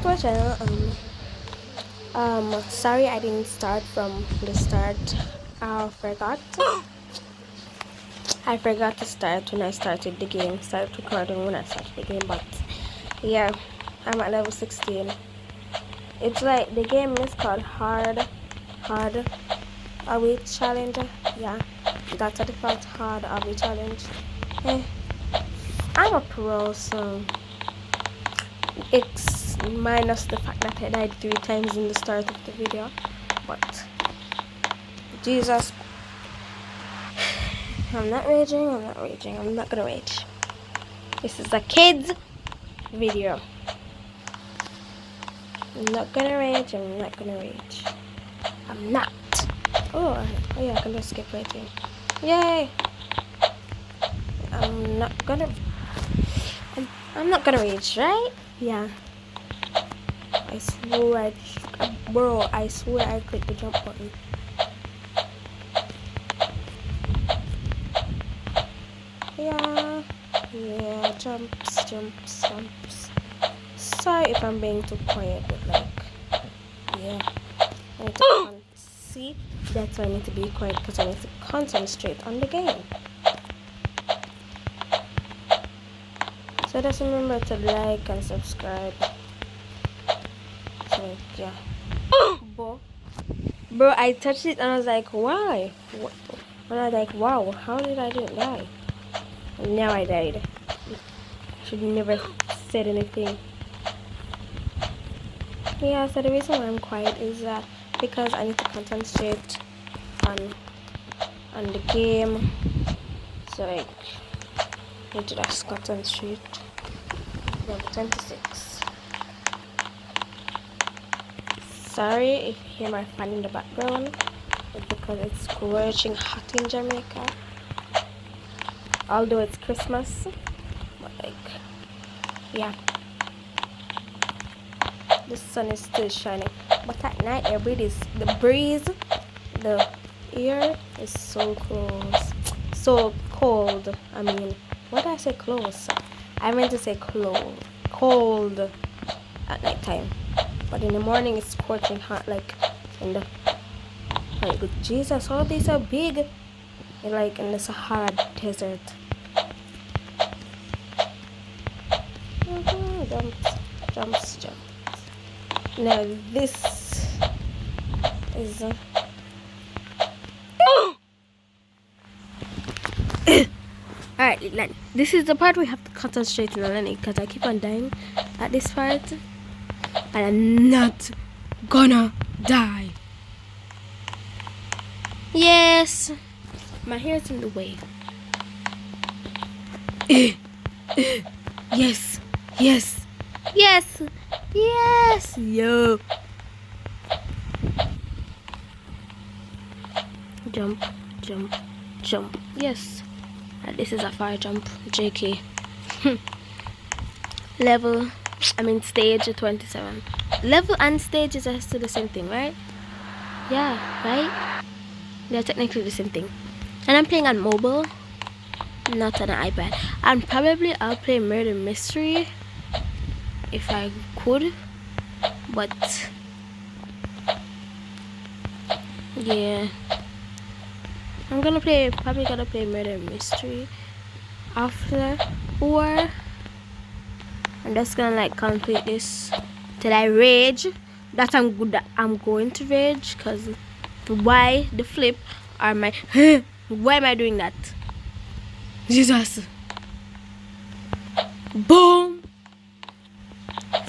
to our channel. Sorry I didn't start from the start. I forgot. I forgot to start when I started the game. Started recording when I started the game, but yeah, I'm at level 16. It's like the game is called hard away challenge. Yeah, that's a default hard away challenge. Eh, I'm a pro, so it's minus the fact that I died 3 times in the start of the video. But Jesus, I'm not raging. I'm not gonna rage. This is a kids video. I'm not gonna rage. I'm not. Oh yeah, I can just skip right here. Yay! I'm not gonna. I'm not gonna rage, right? Yeah. I swear, bro. I swear I clicked the jump button. Yeah, jumps. Sorry if I'm being too quiet, but like, yeah. I need to see, that's why I need to be quiet, because I need to concentrate on the game. So just remember to like and subscribe. So yeah. Bro, I touched it and I was like, why? What? And I was like, wow, how did I didn't die? And now I died. Should never said anything. Yeah, so the reason why I'm quiet is that because I need to concentrate on the game. So like, I need to just concentrate. Level 26. Sorry if you hear my fan in the background. It's because it's scorching hot in Jamaica. Although it's Christmas. But like, yeah. The sun is still shining. But at night the breeze, the air is so close. So cold. I mean, what did I say close? I meant to say cold at night time. But in the morning it's scorching hot, like in the like Jesus, all these are big, like in the Sahara desert. Jumps. Now this is alright, like, this is the part we have to concentrate on it, because I keep on dying at this part. And I'm not gonna die. Yes, my hair's in the way. Yes. Yo. Jump. Yes. This is a fire jump. JK. Stage 27. Level and stages are still the same thing, right? Yeah, right? They're technically the same thing. And I'm playing on mobile, not on an iPad. And probably I'll play Murder Mystery if I could. But yeah, probably gonna play Murder Mystery after, or I'm just gonna like complete this till I rage. That I'm going to rage, because why the flip are my why am I doing that? Jesus. Boom.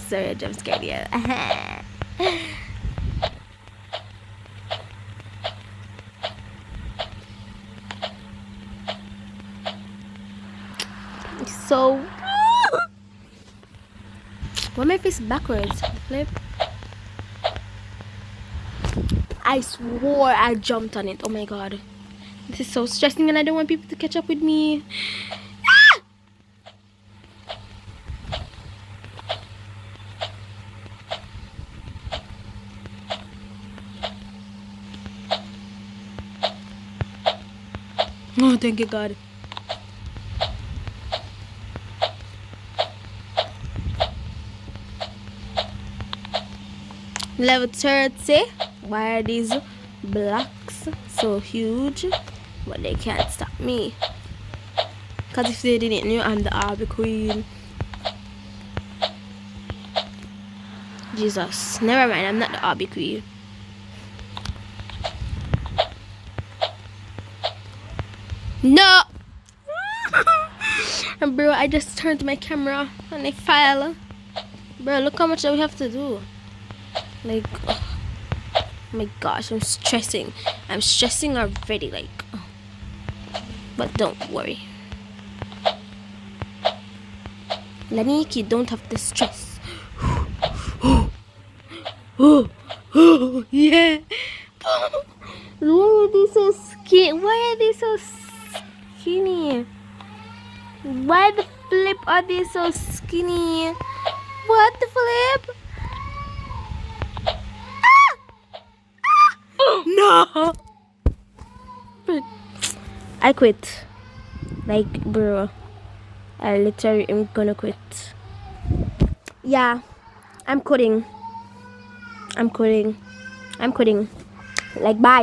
Sorry, I jump scared you. So what if it's backwards? Flip. I swore I jumped on it. Oh my god. This is so stressing, and I don't want people to catch up with me. Oh, thank you, God. Level 30. Why are these blocks so huge? But they can't stop me. Because if they didn't know, I'm the Arby Queen. Jesus. Never mind, I'm not the Arby Queen. No! And bro, I just turned my camera on a file. Bro, look how much we have to do. Like, oh my gosh, I'm stressing. I'm stressing already, like. Oh. But don't worry. Laniki, don't have to stress. Yeah. Why are they so skinny? Why are they so skinny? Why the flip are they so skinny? What the flip? No. I quit. Like, bro, I literally am gonna quit. Yeah, I'm quitting. I'm quitting. Like, bye.